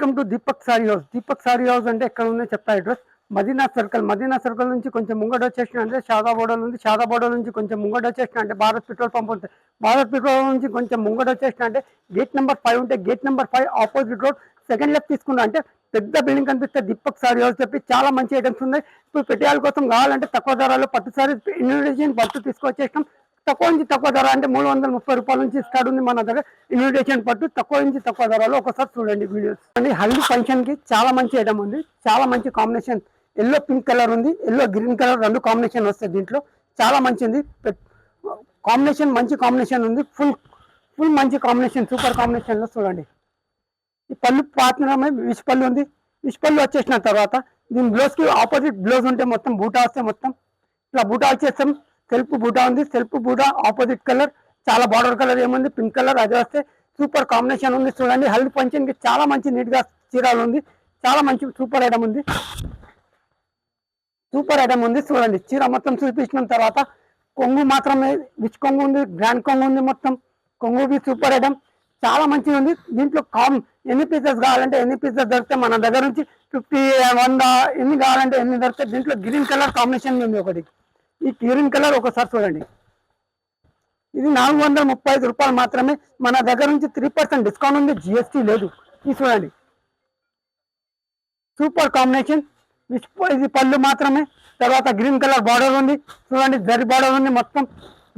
Welcome to Deepak sorry house. Deepak sorry house అంటే ఎక్కడ ఉందో చెప్తా. అడ్రస్ మదీనా సర్కిల్ నుంచి కొంచెం ముంగట వచ్చేసిన అంటే షాదా బోర్డర్ నుంచి కొంచెం ముంగట వచ్చేసిన అంటే భారత్ పెట్రోల్ పంప్ ఉంటుంది. భారత్ పెట్రోల్ నుంచి కొంచెం ముంగట వచ్చేసిన అంటే గేట్ నెంబర్ 5 ఉంటే gate number 5 opposite road second left తీసుకున్నా అంటే పెద్ద బిల్డింగ్ కనిపిస్తే దీపక్ సారీ హౌస్ చెప్పి చాలా మంచి ఐటమ్స్ ఉన్నాయి. ఇప్పుడు పెట్టేయాల కోసం కావాలంటే తక్కువ ధరలో పట్టు సారీ ఇన్విటేషన్ పట్టు తీసుకొచ్చేసినాం. తక్కువ నుంచి తక్కువ ధర అంటే 330 రూపాయల నుంచి స్టార్ట్ ఉంది మన దగ్గర. ఇన్విటేషన్ పట్టు తక్కువ నుంచి తక్కువ ధరలో ఒకసారి చూడండి వీడియోస్. అండి హల్దీ ఫంక్షన్ కి చాలా మంచి ఐటమ్ ఉంది. చాలా మంచి కాంబినేషన్. ఎల్లో పింక్ కలర్ ఉంది, ఎల్లో గ్రీన్ కలర్ రెండు కాంబినేషన్ వస్తాయి దీంట్లో. చాలా మంచిది కాంబినేషన్, మంచి కాంబినేషన్ ఉంది. ఫుల్ మంచి కాంబినేషన్, సూపర్ కాంబినేషన్ లో చూడండి. ఈ పళ్ళు పాత్రమే విష్ పళ్ళు ఉంది. విష్ పళ్ళు వచ్చేసిన తర్వాత దీని బ్లౌజ్ కి ఆపోజిట్ బ్లౌజ్ ఉంటే మొత్తం బూటా వస్తే మొత్తం ఇట్లా బూటా వచ్చేస్తాం. సెల్ఫ్ బూటా ఉంది, సెల్ఫ్ బూటా ఆపోజిట్ కలర్ చాలా బార్డర్ కలర్ ఏముంది పింక్ కలర్ అది వస్తే సూపర్ కాంబినేషన్ ఉంది. చూడండి హల్దీ ఫంక్షన్ కి చాలా మంచి నీట్ గా చీరాలు ఉంది. చాలా మంచి సూపర్ ఐటమ్ ఉంది. చూడండి చీర మొత్తం చూపించిన తర్వాత కొంగు మాత్రమే విచ్ కొంగు ఉంది, గ్రాండ్ కొంగు ఉంది. మొత్తం కొంగు బి సూపర్ ఐటమ్ చాలా మంచిగా ఉంది. దీంట్లో ఎన్ని పీసెస్ కావాలంటే ఎన్ని పీసెస్ దొరికితే మన దగ్గర నుంచి 50, 100 ఎన్ని కావాలంటే ఎన్ని దొరికితే. దీంట్లో గ్రీన్ కలర్ కాంబినేషన్ ఉంది ఒకటి. ఈ గ్రీన్ కలర్ ఒకసారి చూడండి. ఇది 435 రూపాయలు మాత్రమే. మన దగ్గర నుంచి 3% డిస్కౌంట్ ఉంది, జిఎస్టీ లేదు. ఇది చూడండి సూపర్ కాంబినేషన్. ఇది పళ్ళు మాత్రమే. తర్వాత గ్రీన్ కలర్ బార్డర్ ఉంది. చూడండి జరీ బార్డర్ ఉంది. మొత్తం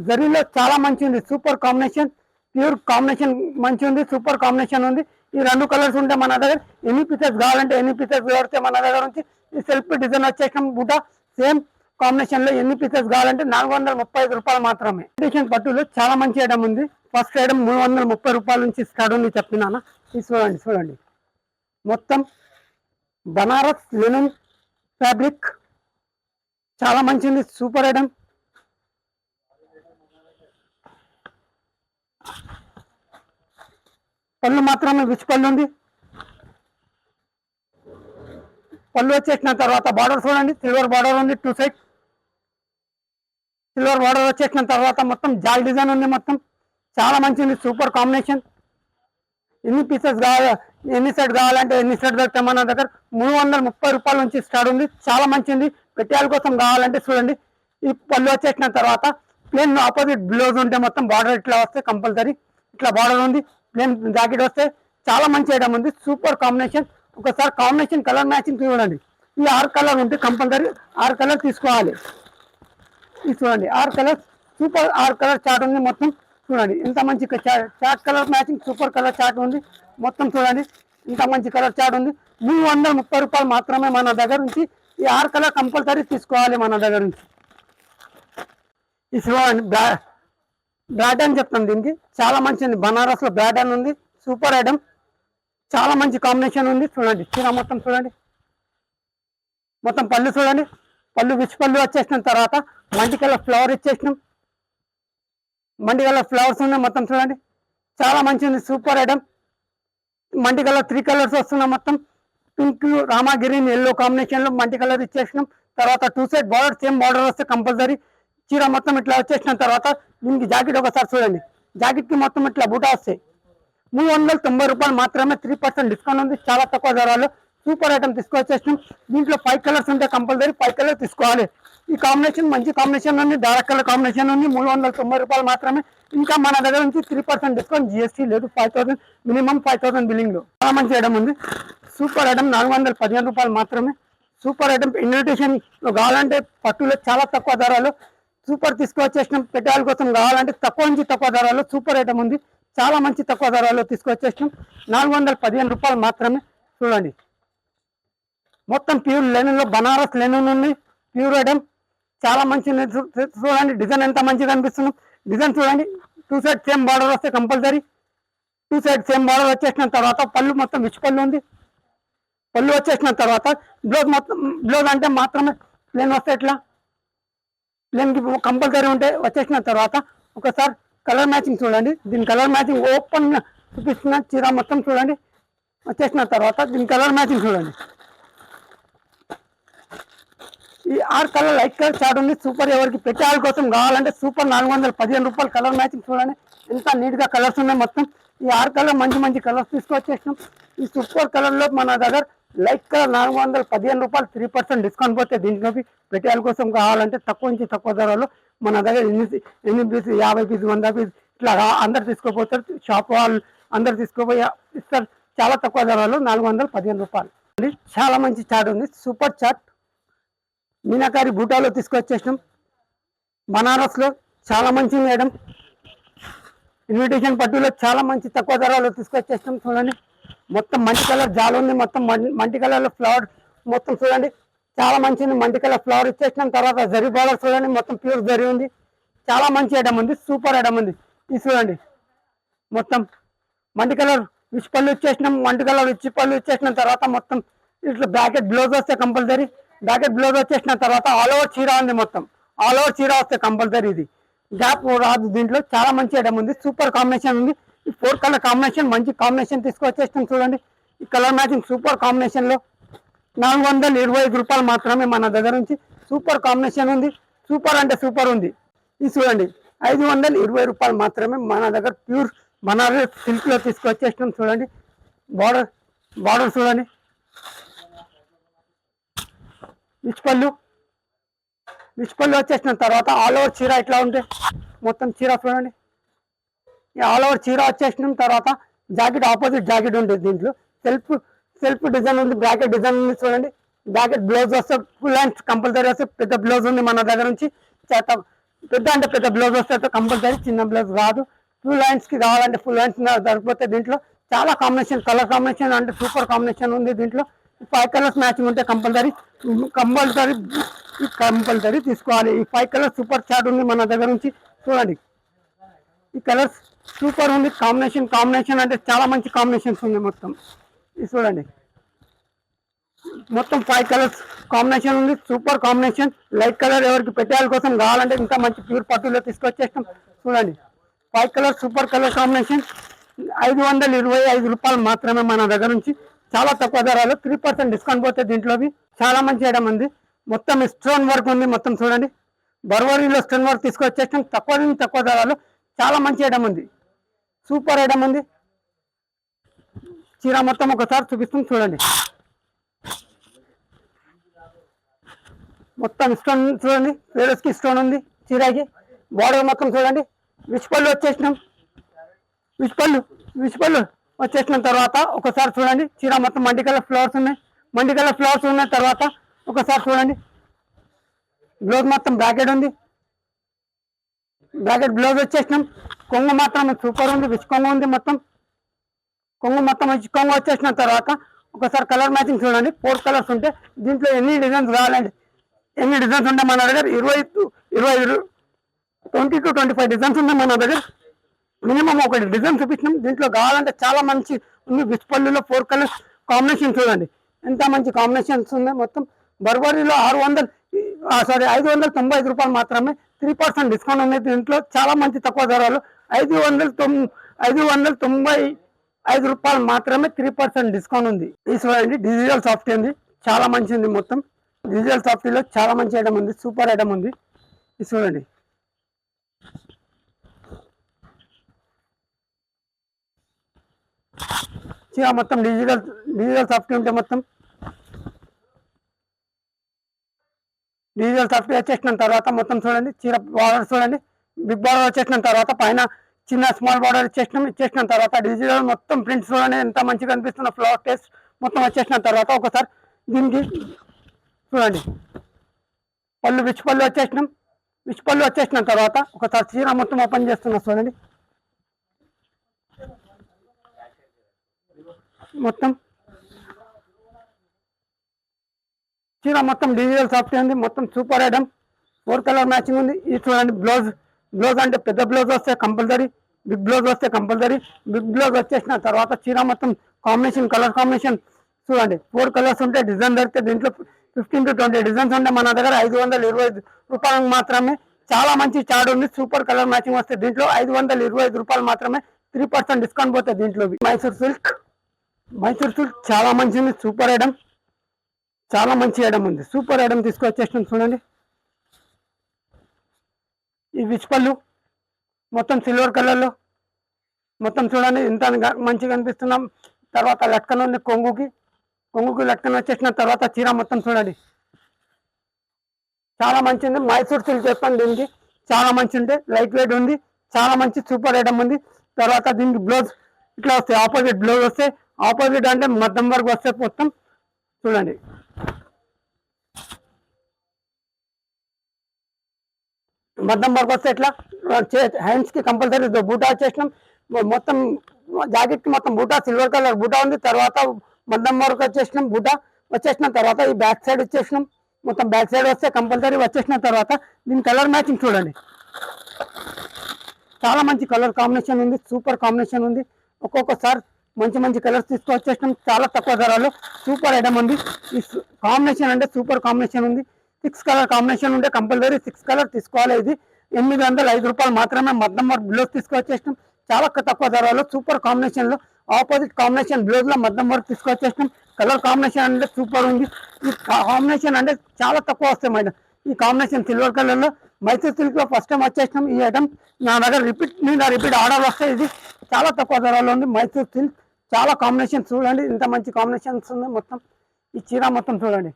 జరీలో చాలా మంచి ఉంది. సూపర్ కాంబినేషన్, ప్యూర్ కాంబినేషన్ మంచి ఉంది. సూపర్ కాంబినేషన్ ఉంది. ఈ రెండు కలర్స్ ఉంటే మన దగ్గర ఎన్ని పీసెస్ కావాలంటే ఎన్ని పీసెస్ దొరికితే మన దగ్గర నుంచి. ఈ సెల్ఫ్ డిజైన్ వచ్చేసాం బుట్ట సేమ్ కాంబినేషన్ లో ఎన్ని పీసెస్ కావాలంటే 435 రూపాయలు మాత్రమే. ఇన్విటేషన్ పట్టులో చాలా మంచి ఐటమ్ ఉంది. ఫస్ట్ ఐటమ్ 330 రూపాయల నుంచి స్టార్ట్ ఉంది చెప్తున్నాను. ఇది చూడండి మొత్తం బనారస్ లినన్ ఫ్యాబ్రిక్ చాలా మంచిది. Super item. పళ్ళు మాత్రమే విచ్ పళ్ళు ఉంది. పళ్ళు వచ్చేసిన తర్వాత బార్డర్ చూడండి సిల్వర్ బార్డర్ ఉంది. 2 సైడ్ సిల్వర్ బార్డర్ వచ్చేసిన తర్వాత మొత్తం జాల్ డిజైన్ ఉంది. మొత్తం చాలా మంచిది. Super combination. ఎన్ని పీసెస్ కావాలి ఎన్ని సెట్ కావాలంటే ఎన్ని సెట్ దొరికితే మన దగ్గర 330 రూపాయల నుంచి స్టార్ట్ ఉంది. చాలా మంచిది. పెట్టేయాల కోసం కావాలంటే చూడండి. ఈ పళ్ళు వచ్చేసిన తర్వాత ప్లేన్ ఆపోజిట్ బ్లౌజ్ ఉంటే మొత్తం బార్డర్ ఇట్లా వస్తే కంపల్సరీ ఇట్లా బార్డర్ ఉంది. ప్లేన్ జాకెట్ వస్తే చాలా మంచి ఐటమ్ ఉంది. Super combination. ఒకసారి కాంబినేషన్ కలర్ మ్యాచింగ్ చూడండి. ఈ 6 కలర్ ఉంటే కంపల్సరీ 6 కలర్ తీసుకోవాలి. ఇది చూడండి 6 కలర్ సూపర్ 6 కలర్ చార్ట్ ఉంది. మొత్తం చూడండి ఇంత మంచి chart colour matching super colour chart ఉంది. మొత్తం చూడండి ఇంత మంచి కలర్ చార్ట్ ఉంది. 330 రూపాయలు మాత్రమే మన దగ్గర నుంచి. ఈ 6 కలర్ కంపల్సరీ తీసుకోవాలి మన దగ్గర నుంచి. ఈ చూడండి బ్రాటన్ చెప్తాను దీనికి. చాలా మంచిది. బనారస్ లో బ్రాటన్ ఉంది. Super item. చాలా మంచి కాంబినేషన్ ఉంది. చూడండి చీర మొత్తం చూడండి. మొత్తం పళ్ళు చూడండి. పళ్ళు విచ్ పళ్ళు వచ్చేసిన తర్వాత మంటి కలర్ ఫ్లవర్ ఇచ్చేసినాం. మంటి కలర్ ఫ్లవర్స్ ఉన్నాయి. మొత్తం చూడండి చాలా మంచిది. Super item. మంటి కలర్ 3 కలర్స్ వస్తున్నాయి. మొత్తం పింక్, రామా గ్రీన్, ఎల్లో కాంబినేషన్ లో మంటి కలర్ ఇచ్చేసినాం. తర్వాత 2 సైడ్ బార్డర్ సేమ్ బార్డర్ వస్తే కంపల్సరీ. చీర మొత్తం ఇట్లా వచ్చేసిన తర్వాత దీనికి జాకెట్ ఒకసారి చూడండి. జాకెట్ కి మొత్తం ఇట్లా బూటా వస్తాయి. 390 రూపాయలు మాత్రమే. 3% డిస్కౌంట్ ఉంది. చాలా తక్కువ ధరలో సూపర్ ఐటమ్ తీసుకొచ్చేసినాం. దీంట్లో 5 కలర్స్ ఉంటే కంపల్సరీ 5 కలర్ తీసుకోవాలి. ఈ కాంబినేషన్ మంచి కాంబినేషన్ ఉంది. డార్క్ కలర్ కాంబినేషన్ ఉంది. 390 రూపాయలు మాత్రమే. ఇంకా మన దగ్గర నుంచి 3% డిస్కౌంట్, జిఎస్టీ లేదు. 5000 మినిమం 5000 బిల్లింగ్ లో చాలా మంచి ఐటమ్ ఉంది. సూపర్ ఐటమ్ 415 రూపాయలు మాత్రమే. సూపర్ ఐటమ్ ఇన్విటేషన్ కావాలంటే పట్టులో చాలా తక్కువ ధరలో సూపర్ తీసుకొచ్చేసినాం. పెట్టాల కోసం కావాలంటే తక్కువ నుంచి తక్కువ ధరలో సూపర్ ఐటమ్ ఉంది. చాలా మంచి తక్కువ ధరలో తీసుకొచ్చేసినాం. 415 రూపాయలు మాత్రమే. చూడండి మొత్తం ప్యూర్ లెనిన్ లో బనారస్ లెనిన్ ఉంది. ప్యూర్ ఐటమ్ చాలా మంచి. చూడండి డిజైన్ ఎంత మంచిగా అనిపిస్తుంది. డిజైన్ చూడండి 2 సైడ్ సేమ్ బార్డర్ వస్తే కంపల్సరీ. 2 సైడ్ సేమ్ బార్డర్ వచ్చేసిన తర్వాత పళ్ళు మొత్తం విచ్ పళ్ళు ఉంది. పళ్ళు వచ్చేసిన తర్వాత బ్లౌజ్ అంటే మాత్రమే ప్లేన్ వస్తే ఇట్లా ప్లేన్ కి కంపల్సరీ ఉంటే వచ్చేసిన తర్వాత ఒకసారి కలర్ మ్యాచింగ్ చూడండి. దీని కలర్ మ్యాచింగ్ ఓపెన్ చూపిస్తున్న చీర మొత్తం చూడండి. వచ్చేసిన తర్వాత దీని కలర్ మ్యాచింగ్ చూడండి. ఈ 6 కలర్ లైట్ కలర్ చార్ట్ ఉంది. సూపర్ ఎవరికి పెట్టాల కోసం కావాలంటే సూపర్ 415 రూపాయలు. కలర్ మ్యాచింగ్ చూడండి ఎంత నీట్ గా కలర్స్ ఉన్నాయి. మొత్తం ఈ 6 కలర్ మంచి కలర్స్ తీసుకొచ్చేసినాం. ఈ సూపర్ కలర్ లో మన దగ్గర లైట్ కలర్ 415 రూపాయలు 3% డిస్కౌంట్ పోతే దీంట్లోకి పెట్టేయాల కోసం కావాలంటే తక్కువ నుంచి తక్కువ ధరలో మన దగ్గర ఎన్ని పీసు 50 పీసు 100 పీసు ఇట్లా అందరు తీసుకోపోతారు. షాప్ వాళ్ళు అందరు తీసుకోపోయి ఇస్తారు చాలా తక్కువ ధరలో 415 రూపాయలు. చాలా మంచి చాట్ ఉంది, సూపర్ చాట్ మీనాకారి బూటాలో తీసుకొచ్చేసినాం. బనారస్లో చాలా మంచి మేడం, ఇన్విటేషన్ పట్టులో చాలా మంచి తక్కువ ధరలో తీసుకొచ్చేసినాం. చూడండి మొత్తం మంచి కలర్ జాలు ఉంది, మొత్తం మంటి కలర్లో ఫ్లవర్ మొత్తం చూడండి చాలా మంచిది. మంటి కలర్ ఫ్లవర్ ఇచ్చేసినాం. తర్వాత జరీ బార్డర్ చూడండి మొత్తం ప్యూర్ జరీ ఉంది, చాలా మంచి ఐటమ్ ఉంది, సూపర్ ఐటమ్ ఉంది. ఇది చూడండి మొత్తం మంటి కలర్ విచ్ పళ్ళు ఇచ్చేసినాం, మంటి కలర్ విచ్ పళ్ళు ఇచ్చేసిన తర్వాత మొత్తం ఇట్లా బ్రాకెట్ బ్లౌజ్ వస్తే కంపల్సరీ, బ్రాకెట్ బ్లౌజ్ వచ్చేసిన తర్వాత ఆల్ ఓవర్ చీర ఉంది, మొత్తం ఆల్ ఓవర్ చీర వస్తే కంపల్సరీ. ఇది గ్యాప్ రాదు, దీంట్లో చాలా మంచి ఐటమ్ ఉంది, సూపర్ కాంబినేషన్ ఉంది. ఈ 4 కలర్ కాంబినేషన్ మంచి కాంబినేషన్ తీసుకొచ్చేస్తాం. చూడండి ఈ కలర్ మ్యాచింగ్ సూపర్ కాంబినేషన్ లో 425 రూపాయలు మాత్రమే మన దగ్గర నుంచి సూపర్ కాంబినేషన్ ఉంది, సూపర్ అంటే సూపర్ ఉంది. ఇది చూడండి 520 రూపాయలు మాత్రమే మన దగ్గర ప్యూర్ బనారస్ సిల్క్ లో తీసుకొచ్చేస్తాం. చూడండి బార్డర్ చూడండి విచ్ పళ్ళు వచ్చేసిన తర్వాత ఆల్ ఓవర్ చీర ఇట్లా ఉంటే మొత్తం చీర చూడండి. ఈ ఆల్ ఓవర్ చీర వచ్చేసిన తర్వాత జాకెట్ ఆపోజిట్ జాకెట్ ఉంటుంది, దీంట్లో సెల్ఫ్ డిజైన్ ఉంది, బ్రాకెట్ డిజైన్ ఉంది. చూడండి బ్రాకెట్ బ్లౌజ్ వస్తే ఫుల్ హ్యాండ్స్ కంపల్సరీ వస్తే పెద్ద బ్లౌజ్ ఉంది మన దగ్గర నుంచి. పెద్ద అంటే పెద్ద బ్లౌజ్ వస్తే కంపల్సరీ, చిన్న బ్లౌజ్ రాదు. ఫుల్ హ్యాండ్స్ కి కావాలంటే ఫుల్ హ్యాండ్స్ సరిపోతే. దీంట్లో చాలా కాంబినేషన్ కలర్ కాంబినేషన్ అంటే సూపర్ కాంబినేషన్ ఉంది. దీంట్లో 5 కలర్స్ మ్యాచింగ్ ఉంటే కంపల్సరీ తీసుకోవాలి. ఈ 5 కలర్స్ సూపర్ చాట్ ఉంది మన దగ్గర నుంచి. చూడండి ఈ కలర్స్ సూపర్ ఉంది, కాంబినేషన్ అంటే చాలా మంచి కాంబినేషన్స్ ఉంది మొత్తం. ఇది చూడండి మొత్తం 5 కలర్స్ కాంబినేషన్ ఉంది, సూపర్ కాంబినేషన్. లైట్ కలర్ ఎవరికి పెట్టేయాల కోసం కావాలంటే ఇంకా మంచి ప్యూర్ పట్టులో తీసుకొచ్చేస్తాం. చూడండి 5 కలర్ సూపర్ కలర్ కాంబినేషన్ 525 రూపాయలు మాత్రమే మన దగ్గర నుంచి చాలా తక్కువ ధరలో 3% డిస్కౌంట్ పోతే దీంట్లోవి చాలా మంచి ఐటమ్ ఉంది. మొత్తం స్టోన్ వర్క్ ఉంది, మొత్తం చూడండి బర్వరీలో స్టోన్ వర్క్ తీసుకొచ్చేస్తాం. తక్కువ ధరలో చాలా మంచి ఐటమ్ ఉంది, సూపర్ ఐటమ్ ఉంది. చీర మొత్తం ఒకసారి చూపిస్తాం చూడండి. మొత్తం స్టోన్ చూడండి, పేరస్కి స్టోన్ ఉంది చీరకి. బార్డర్ మొత్తం చూడండి విచ్ పళ్ళు వచ్చేసినాం. విచ్ పళ్ళు వచ్చేసిన తర్వాత ఒకసారి చూడండి చీర మొత్తం మండి కలర్ ఫ్లవర్స్ ఉన్నాయి. తర్వాత ఒకసారి చూడండి బ్లౌజ్ మొత్తం బ్రాకెట్ ఉంది, బ్రాకెట్ బ్లౌజ్ వచ్చేసినాం. కొంగు మాత్రం సూపర్ ఉంది, విచ్ కొంగు ఉంది, కొంగు మొత్తం కొంగు వచ్చేసిన తర్వాత ఒకసారి కలర్ మ్యాచింగ్ చూడండి. 4 కలర్స్ ఉంటే దీంట్లో ఎన్ని డిజైన్స్ కావాలండి, ఎన్ని డిజైన్స్ ఉంటాయి మన దగ్గర 20 to 25 డిజైన్స్ ఉన్నాయి మన దగ్గర. మినిమం ఒక డిజైన్ చూపించినాం. దీంట్లో కావాలంటే చాలా మంచి ఉంది. విచ్ పళ్ళులో 4 కలర్స్ కాంబినేషన్ చూడండి ఎంత మంచి కాంబినేషన్స్ ఉన్నాయి. మొత్తం బర్బరీలో 595 రూపాయలు మాత్రమే 3% డిస్కౌంట్ ఉంది. దీంట్లో చాలా మంచి తక్కువ ధరలు 595 రూపాయలు మాత్రమే 3% డిస్కౌంట్ ఉంది. ఇది చూడండి డిజిటల్ సాఫ్ట్ ఉంది, చాలా మంచి ఉంది. మొత్తం డిజిటల్ సాఫ్ట్లో చాలా మంచి ఐటమ్ ఉంది, సూపర్ ఐటమ్ ఉంది. ఇది చూడండి చీర మొత్తం డిజిటల్ సాఫ్ట్ ఉంటే మొత్తం డిజిటల్ సాఫ్ట్ వచ్చేసిన తర్వాత మొత్తం చూడండి చీర బార్డర్ చూడండి బిగ్ బార్డర్ వచ్చేసిన తర్వాత పైన చిన్న స్మాల్ బార్డర్ ఇచ్చేసిన తర్వాత డిజిటల్ మొత్తం ప్రింట్స్ చూడండి ఎంత మంచిగా అనిపిస్తున్న ఫ్లవర్ టేస్ట్ మొత్తం వచ్చేసిన తర్వాత ఒకసారి దీనికి చూడండి విచ్ పళ్ళు వచ్చేసిన తర్వాత ఒకసారి చీర మొత్తం ఓపెన్ చేస్తున్నా చూడండి. మొత్తం చీర మొత్తం డిజిటల్ సాఫ్ట్ ఉంది, మొత్తం సూపర్ ఐటమ్ 4 కలర్ మ్యాచింగ్ ఉంది. ఇది చూడండి బ్లౌజ్ అంటే పెద్ద బ్లౌజ్ వస్తే కంపల్సరీ, బిగ్ బ్లౌజ్ వస్తే కంపల్సరీ. బిగ్ బ్లౌజ్ వచ్చేసిన తర్వాత చీర మొత్తం కలర్ కాంబినేషన్ చూడండి 4 కలర్స్ ఉంటే డిజైన్ దొరికితే దీంట్లో 15 to 20 డిజైన్స్ ఉంటే మన దగ్గర 525 రూపాయలు మాత్రమే చాలా మంచి చార్ట్ ఉంది. సూపర్ కలర్ మ్యాచింగ్ వస్తే దీంట్లో 525 రూపాయలు మాత్రమే 3% డిస్కౌంట్ పోతే దీంట్లో. మైసూర్ సిల్క్ చాలా మంచి ఉంది, సూపర్ ఐటమ్, చాలా మంచి ఐటమ్ ఉంది, సూపర్ ఐటమ్ తీసుకొచ్చేస్తాం చూడండి. ఈ విచ్ పళ్ళు మొత్తం సిల్వర్ కలర్లో మొత్తం చూడండి ఎంత మంచిగా అనిపిస్తున్నాం. తర్వాత లట్కన్ ఉంది కొంగుకి లట్కన్ వచ్చేసిన తర్వాత చీర మొత్తం చూడండి చాలా మంచి ఉంది. మైసూర్ సిల్క్ చెప్పండి దీనికి చాలా మంచి ఉంది, లైట్ వెయిట్ ఉంది, చాలా మంచి సూపర్ ఐటమ్ ఉంది. తర్వాత దీనికి బ్లౌజ్ ఇట్లా వస్తాయి, ఆపోజిట్ బ్లౌజ్ వస్తాయి. ఆపోజిట్ అంటే మధ్యం వరకు వస్తే మొత్తం చూడండి మధ్యం వరకు వస్తే ఇట్లా హ్యాండ్స్ కి కంపల్సరీ బూటా వచ్చేసినాం. మొత్తం జాకెట్ కి మొత్తం బూటా సిల్వర్ కలర్ బూటా ఉంది. తర్వాత మధ్యం వరకు వచ్చేసినాం బూటా వచ్చేసిన తర్వాత ఈ బ్యాక్ సైడ్ వచ్చేసినాం. మొత్తం బ్యాక్ సైడ్ వస్తే కంపల్సరీ వచ్చేసిన తర్వాత దీని కలర్ మ్యాచింగ్ చూడండి చాలా మంచి కలర్ కాంబినేషన్ ఉంది, సూపర్ కాంబినేషన్ ఉంది. ఒక్కొక్కసారి మంచి మంచి కలర్స్ తీసుకొచ్చేసినాం చాలా తక్కువ ధరలో. సూపర్ ఐటమ్ ఉంది. ఈ కాంబినేషన్ అంటే సూపర్ కాంబినేషన్ ఉంది. 6 కలర్ కాంబినేషన్ ఉంటే కంపల్సరీ 6 కలర్ తీసుకోవాలి. ఇది 805 రూపాయలు మాత్రమే మధ్యం వరకు బ్లౌజ్ తీసుకొచ్చేసినాం చాలా తక్కువ ధరలో. సూపర్ కాంబినేషన్ లో ఆపోజిట్ కాంబినేషన్ బ్లౌజ్ లో మధ్యం వరకు తీసుకొచ్చేసినాం. కలర్ కాంబినేషన్ అంటే సూపర్ ఉంది. ఈ కాంబినేషన్ అంటే చాలా తక్కువ వస్తాయి మేడం. ఈ కాంబినేషన్ సిల్వర్ కలర్ లో మైసూర్ సిల్క్ లో ఫస్ట్ టైం వచ్చేసినాం. ఈ ఐటమ్ నా దగ్గర రిపీట్ ఆర్డర్ వస్తాయి. ఇది చాలా తక్కువ ధరలో ఉంది. మైసూర్ సిల్క్ చాలా కాంబినేషన్ చూడండి ఇంత మంచి కాంబినేషన్స్ ఉంది. మొత్తం ఈ చీర మొత్తం చూడండి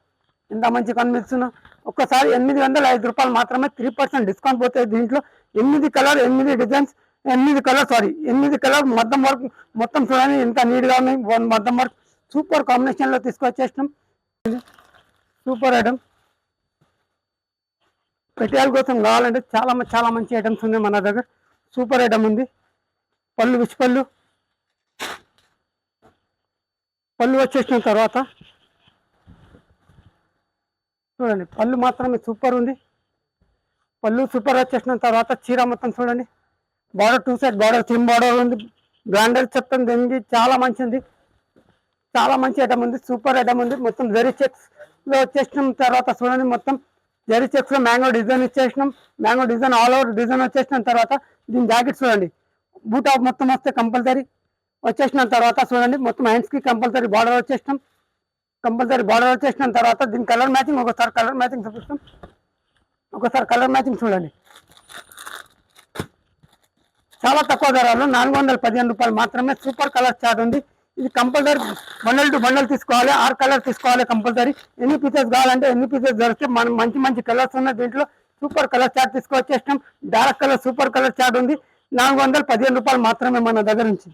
ఎంత మంచి కనిపిస్తున్నా. ఒక్కసారి 805 రూపాయలు మాత్రమే 3% డిస్కౌంట్ పోతాయి. దీంట్లో 8 కలర్ 8 డిజైన్స్ 8 కలర్ మధ్యం వరకు మొత్తం చూడండి ఎంత నీట్గా ఉన్నాయి. మధ్యం వరకు సూపర్ కాంబినేషన్ లో తీసుకొచ్చేసినాం. సూపర్ ఐటమ్ పెట్టాల కోసం కావాలంటే చాలా మంచి ఐటమ్స్ ఉన్నాయి మన దగ్గర. సూపర్ ఐటమ్ ఉంది. పళ్ళు వచ్చేసిన తర్వాత చూడండి పళ్ళు మాత్రమే సూపర్ ఉంది. పళ్ళు సూపర్ వచ్చేసిన తర్వాత చీర మొత్తం చూడండి border 2 side border same border ఉంది. బ్రాండెడ్ చెప్తాను దీనికి చాలా మంచి ఉంది. చాలా మంచి ఐటమ్ ఉంది. సూపర్ ఐటమ్ ఉంది. మొత్తం జరీ చెక్స్ లో వచ్చేసినాం. తర్వాత చూడండి మొత్తం జరీ చెక్స్ లో మ్యాంగో డిజైన్ ఇచ్చేసినాం. Mango design all over design వచ్చేసిన తర్వాత దీని జాకెట్ చూడండి బూటా మొత్తం వస్తే కంపల్సరీ వచ్చేసిన తర్వాత చూడండి మొత్తం హ్యాండ్స్ కి కంపల్సరీ బార్డర్ వచ్చేసినాం. తర్వాత దీని కలర్ మ్యాచింగ్ ఒకసారి కలర్ మ్యాచింగ్ చూపిస్తాం. ఒకసారి కలర్ మ్యాచింగ్ చూడండి చాలా తక్కువ ధరలో 415 రూపాయలు మాత్రమే. సూపర్ కలర్ చార్ట్ ఉంది. ఇది కంపల్సరీ బండల్ టు బండల్ తీసుకోవాలి. 6 కలర్ తీసుకోవాలి కంపల్సరీ. ఎన్ని పీసెస్ కావాలంటే ఎన్ని పీసెస్ దొరికితే మనం మంచి కలర్స్ ఉన్నాయి. దీంట్లో సూపర్ కలర్ చార్ట్ తీసుకొచ్చేసినాం. Dark colour super colour chart ఉంది. 415 రూపాయలు మాత్రమే మన దగ్గర నుంచి.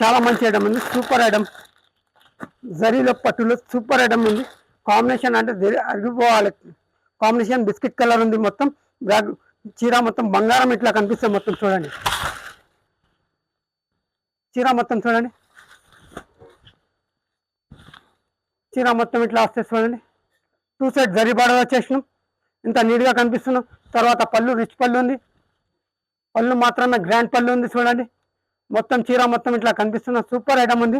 చాలా మంచి ఐటమ్ ఉంది. సూపర్ ఐటమ్ జరీలో పట్టులో సూపర్ ఐటమ్ ఉంది. కాంబినేషన్ అంటే అరిగిపోవాలి. కాంబినేషన్ బిస్కెట్ కలర్ ఉంది. మొత్తం చీర మొత్తం బంగారం ఇట్లా కనిపిస్తుంది. మొత్తం చూడండి చీర మొత్తం ఇట్లా వస్తే చూడండి 2 సైడ్ జరీ బార్డర్ వచ్చేసినాం. ఇంత నీట్గా కనిపిస్తున్నాం. తర్వాత పళ్ళు రిచ్ పళ్ళు ఉంది. పళ్ళు మాత్రమే గ్రాండ్ పళ్ళు ఉంది చూడండి. మొత్తం చీర మొత్తం ఇట్లా కనిపిస్తున్న సూపర్ ఐటమ్ ఉంది.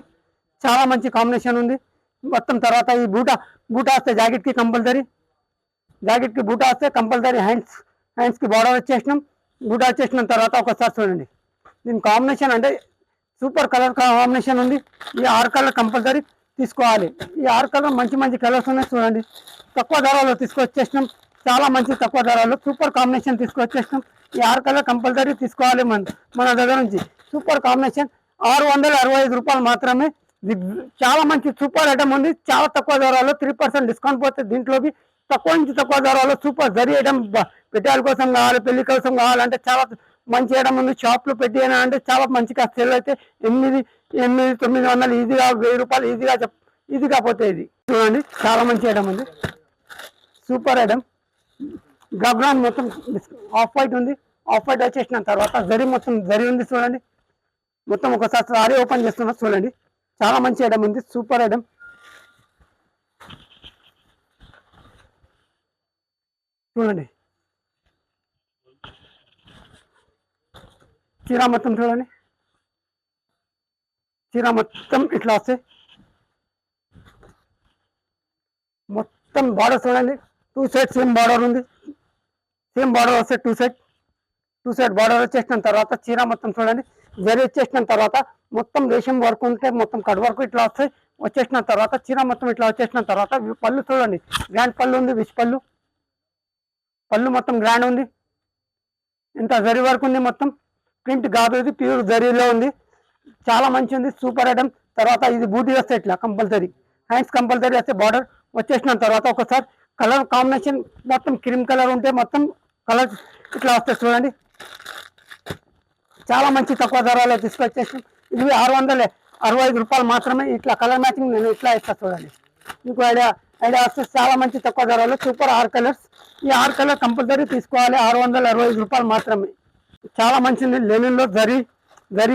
చాలా మంచి కాంబినేషన్ ఉంది మొత్తం. తర్వాత ఈ బూటా వస్తే జాకెట్ కి బూటా వస్తే కంపల్సరీ హ్యాండ్స్ కి బార్డర్ వచ్చేసినాం. బూటా వచ్చేసిన తర్వాత ఒకసారి చూడండి దీని కాంబినేషన్ అంటే సూపర్ కలర్ కాంబినేషన్ ఉంది. ఈ 6 కలర్ కంపల్సరీ తీసుకోవాలి. ఈ 6 కలర్ మంచి కలర్స్ ఉన్నాయి చూడండి. తక్కువ ధరలో తీసుకొచ్చేసినాం. చాలా మంచి తక్కువ ధరలో సూపర్ కాంబినేషన్ తీసుకొచ్చేసినాం. ఈ 6 కలర్ కంపల్సరీ తీసుకోవాలి మన దగ్గర నుంచి. సూపర్ కాంబినేషన్ 665 రూపాయలు మాత్రమే. చాలా మంచి సూపర్ ఐటమ్ ఉంది. చాలా తక్కువ ధరలో 3% డిస్కౌంట్ పోతే దీంట్లో తక్కువ నుంచి తక్కువ ధరలో సూపర్ జరీ ఐటమ్ పెట్టాల కోసం కావాలి, పెళ్లి కోసం కావాలంటే చాలా మంచి ఐటమ్ ఉంది. షాప్లో పెట్టి అంటే చాలా మంచిగా సేల్ అయితే 800-900 ఈజీగా 1000 రూపాయలు ఈజీగా పోతే ఇది చూడండి చాలా మంచి ఐటమ్ ఉంది. సూపర్ ఐటమ్ గబ్రాన్ మొత్తం ఆఫ్ వైట్ ఉంది. ఆఫ్ వైట్ వచ్చేసిన తర్వాత జరీ మొత్తం జరీ ఉంది చూడండి. మొత్తం ఒకసారి సారీ ఓపెన్ చేస్తున్నా చూడండి చాలా మంచి ఐటమ్ ఉంది. సూపర్ ఐటమ్ చూడండి. చీర మొత్తం చూడండి. చీర మొత్తం ఇట్లా వస్తాయి. మొత్తం బార్డర్ చూడండి 2 సైడ్ సేమ్ బార్డర్ ఉంది. సేమ్ బార్డర్ వస్తే 2 సైడ్ బార్డర్ వచ్చేసిన తర్వాత చీర మొత్తం చూడండి జరీ వచ్చేసిన తర్వాత మొత్తం రేషం వర్క్ ఉంటే మొత్తం కట్ వర్క్ ఇట్లా వస్తాయి. వచ్చేసిన తర్వాత చీర మొత్తం ఇట్లా వచ్చేసిన తర్వాత పళ్ళు చూడండి గ్రాండ్ పళ్ళు ఉంది. విష్ పళ్ళు మొత్తం గ్రాండ్ ఉంది. ఇంత జరీ వర్క్ ఉంది. మొత్తం ప్రింట్ కాదు, ఇది ప్యూర్ జరీలో ఉంది. చాలా మంచి ఉంది. సూపర్ ఐటమ్ తర్వాత ఇది బూటీ వస్తే ఇట్లా కంపల్సరీ, హ్యాండ్స్ కంపల్సరీ వస్తే బార్డర్ వచ్చేసిన తర్వాత ఒకసారి కలర్ కాంబినేషన్ మొత్తం క్రీమ్ కలర్ ఉంటే మొత్తం కలర్ ఇట్లా వస్తే చూడండి, చాలా మంచి తక్కువ ధరలో తీసుకొచ్చేసి ఇది 665 రూపాయలు మాత్రమే. ఇట్లా కలర్ మ్యాచింగ్ నేను ఇట్లా ఇస్తా చూడండి, మీకు ఐడియా వస్తే చాలా మంచి తక్కువ ధరలో సూపర్ 6 కలర్స్. ఈ 6 కలర్ కంపల్సరీ తీసుకోవాలి, 665 రూపాయలు మాత్రమే. చాలా మంచిది. లెనిన్లో జరీ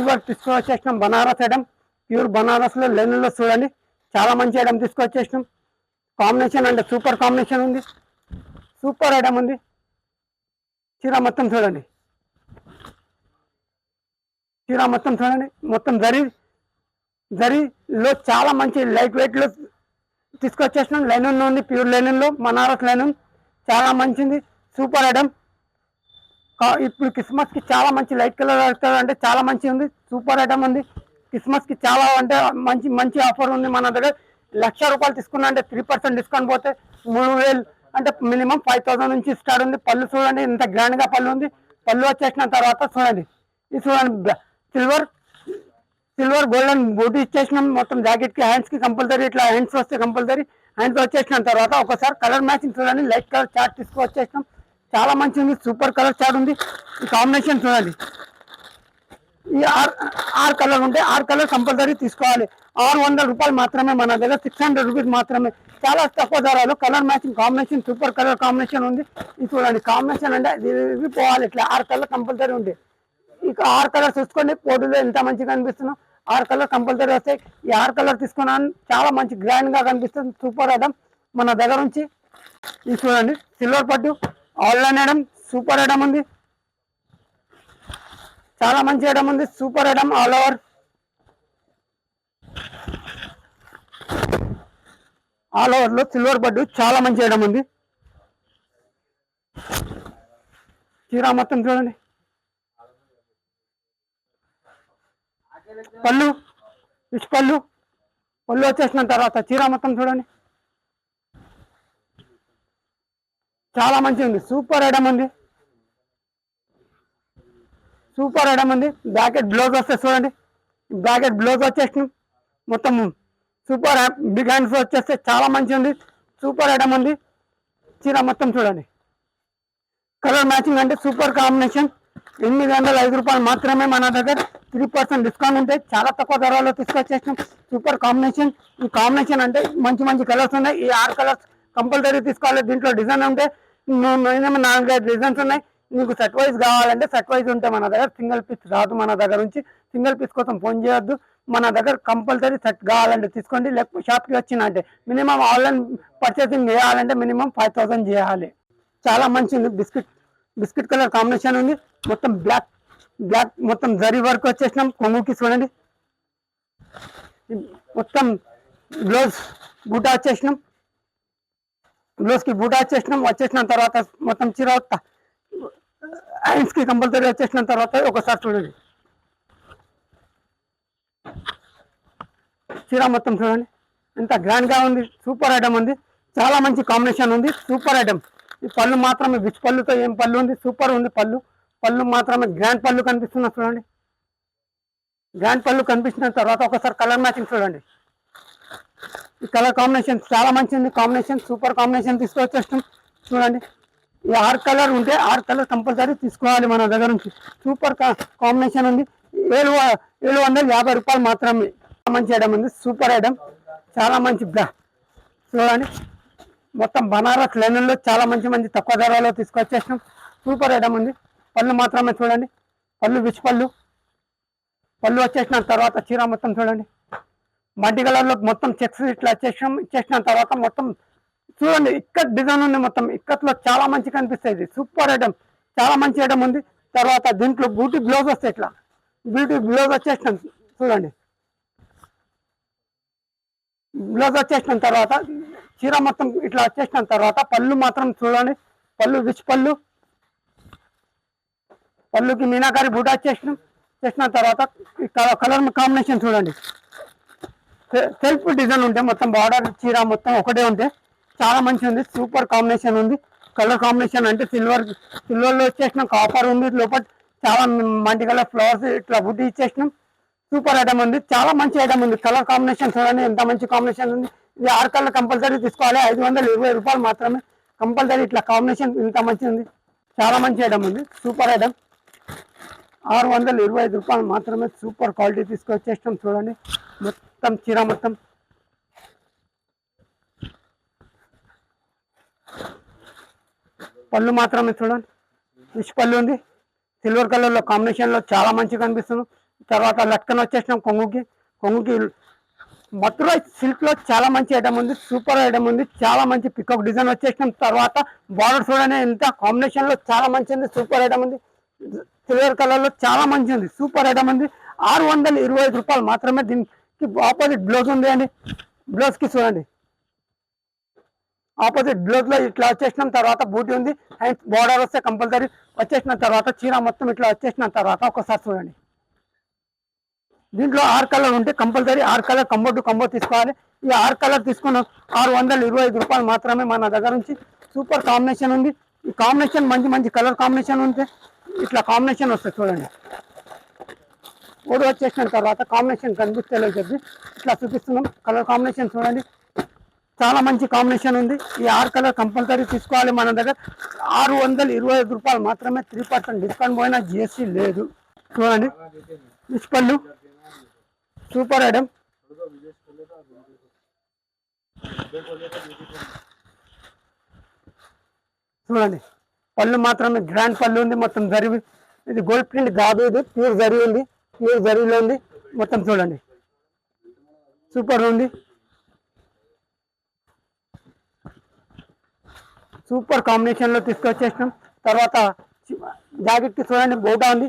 వర్క్ తీసుకొచ్చేసినాం, బనారస్ ఐటమ్, ప్యూర్ బనారస్లో లెనిన్లో చూడండి చాలా మంచి ఐటమ్ తీసుకొచ్చేసినాం. కాంబినేషన్ అంటే సూపర్ కాంబినేషన్ ఉంది, సూపర్ ఐటమ్ ఉంది. చీర మొత్తం చూడండి, చీర మొత్తం చూడండి, మొత్తం జరీలో చాలా మంచి లైట్ వెయిట్లో తీసుకొచ్చేసినాం. లెనిన్ ఉంది, ప్యూర్ లెనిన్లో బనారస్ లెనిన్ చాలా మంచిది, సూపర్ ఐటమ్. ఇప్పుడు క్రిస్మస్కి చాలా మంచి లైట్ కలర్ అంటే చాలా మంచి ఉంది, సూపర్ ఐటమ్ ఉంది. క్రిస్మస్కి చాలా అంటే మంచి ఆఫర్ ఉంది మన దగ్గర. 1,00,000 రూపాయలు తీసుకున్నా అంటే 3% డిస్కౌంట్ పోతే 3,000 అంటే మినిమం 5,000 నుంచి స్టార్ట్ ఉంది. పళ్ళు చూడండి ఇంత గ్రాండ్గా పళ్ళు ఉంది. పళ్ళు వచ్చేసిన తర్వాత చూడండి, ఇది చూడండి సిల్వర్ గోల్డెన్ బూటీ ఇచ్చేసినాం. మొత్తం జాకెట్కి హ్యాండ్స్కి కంపల్సరీ ఇట్లా హ్యాండ్స్ వస్తే కంపల్సరీ హ్యాండ్స్ వచ్చేసిన తర్వాత ఒకసారి కలర్ మ్యాచింగ్ చూడండి, లైట్ కలర్ చార్ట్ తీసుకువచ్చేసినాం. చాలా మంచి ఉంది, సూపర్ కలర్ చార్ట్ ఉంది. ఈ కాంబినేషన్ చూడండి, ఈ 6 కలర్ ఉంటే 6 కలర్ కంపల్సరీ తీసుకోవాలి. 600 రూపాయలు మాత్రమే మన దగ్గర, 600 రూపీస్ మాత్రమే, చాలా తక్కువ ధరలు. Colour matching combination super colour combination ఉంది. ఇది చూడండి కాంబినేషన్ అంటే ఇది పోవాలి, ఇట్లా 6 కలర్ కంపల్సరీ ఉంది. ఇక 6 కలర్ చూసుకోండి, ఫోటోలో ఎంత మంచిగా కనిపిస్తున్నాం. 6 కలర్ కంపల్సరీ వస్తాయి. ఈ 6 కలర్ తీసుకున్నాను, చాలా మంచి గ్రాండ్గా కనిపిస్తుంది, సూపర్ ఐటమ్ మన దగ్గర నుంచి. ఇది చూడండి సిల్వర్ పట్టు ఆన్లైన్ ఐటమ్, సూపర్ ఐటమ్ ఉంది, చాలా మంచి ఐటమ్ ఉంది, సూపర్ ఐటమ్. ఆల్ ఓవర్లో సిల్వర్ పట్టు చాలా మంచి ఐటమ్ ఉంది. చీర మొత్తం చూడండి, పళ్ళు వచ్చేసిన తర్వాత చీర మొత్తం చూడండి చాలా మంచి ఉంది, సూపర్ ఐటమ్ ఉంది, సూపర్ ఐటమ్ ఉంది. బ్యాకెట్ బ్లౌజ్ వస్తే చూడండి, బ్యాకెట్ బ్లౌజ్ వచ్చేసిన మొత్తం సూపర్ బిగ్ హ్యాండ్స్ వచ్చేస్తే చాలా మంచి ఉంది, సూపర్ ఐటమ్ ఉంది. చీర మొత్తం చూడండి, కలర్ మ్యాచింగ్ అంటే సూపర్ కాంబినేషన్. 805 రూపాయలు మాత్రమే మన దగ్గర, 3% డిస్కౌంట్ ఉంటే చాలా తక్కువ ధరలో తీసుకొచ్చేసినాం. Super combination. ఈ కాంబినేషన్ అంటే మంచి కలర్స్ ఉన్నాయి. ఈ 6 కలర్స్ కంపల్సరీ తీసుకోవాలి. దీంట్లో డిజైన్ ఉంటే మినిమం 4-5 డిజైన్స్ ఉన్నాయి. మీకు సెట్ వైజ్ కావాలంటే సెట్ వైజ్ ఉంటే మన దగ్గర, సింగిల్ పీస్ రాదు మన దగ్గర నుంచి. సింగిల్ పీస్ కోసం ఫోన్ చేయొద్దు, మన దగ్గర కంపల్సరీ సెట్ కావాలంటే తీసుకోండి. లేకపోతే షాప్కి వచ్చిందంటే మినిమం ఆన్లైన్ పర్చేసింగ్ చేయాలంటే మినిమం 5,000 చేయాలి. చాలా మంచి బిస్కెట్ కలర్ కాంబినేషన్ ఉంది. మొత్తం బ్లాక్ మొత్తం జరీ వర్క్ వచ్చేసినాం. కొంగుకి చూడండి, మొత్తం బ్లౌజ్ బూటా వచ్చేసినాం, బ్లౌజ్కి బూటా వచ్చేసిన తర్వాత మొత్తం చీర హ్యాండ్స్కి కంపల్సరీ వచ్చేసిన తర్వాత ఒకసారి చూడండి, చీర మొత్తం చూడండి ఎంత గ్రాండ్గా ఉంది, సూపర్ ఐటమ్ ఉంది, చాలా మంచి కాంబినేషన్ ఉంది, సూపర్ ఐటమ్. ఈ పళ్ళు మాత్రమే విచ్ పళ్ళుతో ఏం పళ్ళు ఉంది, సూపర్ ఉంది. పళ్ళు మాత్రమే గ్రాండ్ పళ్ళు కనిపిస్తున్నా చూడండి, గ్రాండ్ పళ్ళు కనిపించిన తర్వాత ఒకసారి కలర్ మ్యాచింగ్ చూడండి. ఈ కలర్ కాంబినేషన్ చాలా మంచిది, కాంబినేషన్ సూపర్ కాంబినేషన్ తీసుకొచ్చేస్తాం చూడండి. ఈ 6 కలర్ ఉంటే 6 కలర్ కంపల్సరీ తీసుకోవాలి మన దగ్గర నుంచి. సూపర్ కాంబినేషన్ ఉంది. 750 రూపాయలు మాత్రమే. మంచి ఐటమ్ ఉంది, సూపర్ ఐటమ్, చాలా మంచి చూడండి. మొత్తం బనారస్ లెనిన్లో చాలా మంచి తక్కువ ధరలో తీసుకొచ్చేసినాం. సూపర్ ఐటమ్ ఉంది. పళ్ళు మాత్రమే చూడండి, విచ్ పళ్ళు వచ్చేసిన తర్వాత చీర మొత్తం చూడండి, మల్టీ కలర్లో మొత్తం చెక్స్ ఇట్లా ఇచ్చేసిన తర్వాత మొత్తం చూడండి ఇక్కత్ డిజైన్ ఉంది. మొత్తం ఇక్కత్లో చాలా మంచి కనిపిస్తుంది, సూపర్ ఐటమ్, చాలా మంచి ఐటమ్ ఉంది. తర్వాత దీంట్లో బ్యూటీ బ్లౌజ్ వస్తాయి, ఇట్లా బ్యూటీ బ్లౌజ్ వచ్చేసినాం చూడండి. బ్లౌజ్ వచ్చేసిన తర్వాత చీర మొత్తం ఇట్లా వచ్చేసిన తర్వాత పళ్ళు మాత్రం చూడండి, విచ్ పళ్ళుకి మీనాకారి బూటా చేసిన తర్వాత కలర్ కాంబినేషన్ చూడండి, సెల్ఫ్ డిజైన్ ఉంటే మొత్తం బార్డర్ చీర మొత్తం ఒకటే ఉంటే చాలా మంచి ఉంది, సూపర్ కాంబినేషన్ ఉంది. కలర్ కాంబినేషన్ అంటే సిల్వర్లో వచ్చేసినాం, కాపర్ ఉంది లోపల, చాలా మంచి కలర్ ఫ్లవర్స్ ఇట్లా బుట్టి ఇచ్చేసినాం. సూపర్ ఐటమ్ ఉంది, చాలా మంచి ఐటమ్ ఉంది. కలర్ కాంబినేషన్ చూడండి ఎంత మంచి కాంబినేషన్ ఉంది. ఇది 6 కలర్ కంపల్సరీ తీసుకోవాలి, 520 రూపాయలు మాత్రమే కంపల్సరీ. ఇట్లా కాంబినేషన్ ఇంత మంచి ఉంది, చాలా మంచి ఐటమ్ ఉంది, సూపర్ ఐటమ్. 625 రూపాయలు మాత్రమే సూపర్ క్వాలిటీ తీసుకొచ్చేస్తాం. చూడండి మొత్తం చీర మొత్తం పళ్ళు మాత్రమే చూడండి, ఫిష్ పళ్ళు ఉంది, సిల్వర్ కలర్లో కాంబినేషన్లో చాలా మంచిగా కనిపిస్తుంది. తర్వాత లట్కన్ వచ్చేసినాం కొంగుకి మథురై సిల్క్లో చాలా మంచి ఐటమ్ ఉంది, సూపర్ ఐటమ్ ఉంది, చాలా మంచి పికాక్ డిజైన్ వచ్చేసినాం. తర్వాత బార్డర్ చూడండి ఎంత కాంబినేషన్లో చాలా మంచి ఉంది, సూపర్ ఐటమ్ ఉంది. సిల్వర్ కలర్లో చాలా మంచి ఉంది, సూపర్ ఐటమ్ ఉంది. 625 రూపాయలు మాత్రమే. దీనికి ఆపోజిట్ బ్లౌజ్ ఉంది అండి, బ్లౌజ్కి చూడండి ఆపోజిట్ బ్లౌజ్ లో ఇట్లా వచ్చేసిన తర్వాత బూటీ ఉంది, అండ్ బార్డర్ వస్తే కంపల్సరీ వచ్చేసిన తర్వాత చీర మొత్తం ఇట్లా వచ్చేసిన తర్వాత ఒకసారి చూడండి. దీంట్లో 6 కలర్ ఉంటే compulsory 6 colour combo to combo తీసుకోవాలి. ఈ 6 కలర్ తీసుకున్న 625 రూపాయలు మాత్రమే మన దగ్గర నుంచి. సూపర్ కాంబినేషన్ ఉంది, ఈ కాంబినేషన్ మంచి కలర్ కాంబినేషన్ ఉంటే ఇట్లా కాంబినేషన్ వస్తుంది చూడండి. ఓడి వచ్చేసిన తర్వాత కాంబినేషన్ కనిపిస్తేలో చెప్పి ఇట్లా చూపిస్తున్నాం. కలర్ కాంబినేషన్ చూడండి చాలా మంచి కాంబినేషన్ ఉంది. ఈ 6 కలర్ కంపల్సరీ తీసుకోవాలి మన దగ్గర. 625 రూపాయలు మాత్రమే, 3% డిస్కౌంట్ పోయినా జిఎస్టీ లేదు. చూడండి ఫిష్ పళ్ళు సూపర్ ఐటమ్. చూడండి పళ్ళు మాత్రమే గ్రాండ్ పళ్ళు ఉంది, మొత్తం జరి. ఇది గోల్డ్ ప్రింట్ కాదు, ఇది ప్యూర్ జరీ ఉంది, ప్యూర్ జరీలో ఉంది మొత్తం. చూడండి సూపర్ ఉంది, సూపర్ కాంబినేషన్లో తీసుకొచ్చేసినాం. తర్వాత జాకెట్కి చూడండి బూటా ఉంది,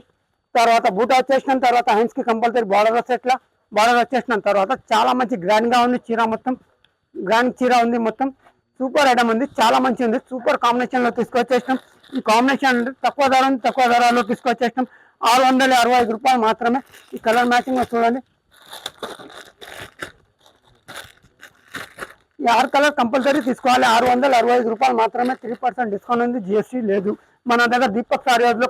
తర్వాత బూటా వచ్చేసినాం. తర్వాత హ్యాండ్స్కి కంపల్సరీ బార్డర్ వస్తే ఇట్లా బార్డర్ వచ్చేసినాం. తర్వాత చాలా మంచి గ్రాండ్గా ఉంది చీర, మొత్తం గ్రాండ్ చీర ఉంది, మొత్తం సూపర్ ఐటమ్ ఉంది, చాలా మంచి ఉంది, సూపర్ కాంబినేషన్లో తీసుకొచ్చేసినాం. ఈ కాంబినేషన్ తక్కువ ధరలో తీసుకొచ్చేసినాం. 665 రూపాయలు మాత్రమే. ఈ కలర్ మ్యాచింగ్లో చూడండి, ఈ 6 కలర్ కంపల్సరీ తీసుకోవాలి. 665 రూపాయలు మాత్రమే, 3% డిస్కౌంట్ ఉంది, జిఎస్టీ లేదు. మన దగ్గర దీపక్ సారీ హౌస్లో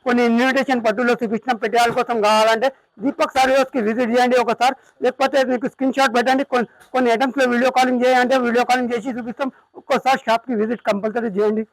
కొన్ని ఇన్విటేషన్ పట్టులో చూపించినాం. పెట్టేయాల కోసం కావాలంటే దీపక్ సారీ హౌస్కి విజిట్ చేయండి ఒకసారి, లేకపోతే మీకు స్క్రీన్ షాట్ పెట్టండి. కొన్ని ఐటమ్స్లో వీడియో కాలింగ్ చేయాలంటే వీడియో కాలింగ్ చేసి చూపిస్తాం. ఒక్కోసారి షాప్కి విజిట్ కంపల్సరీ చేయండి.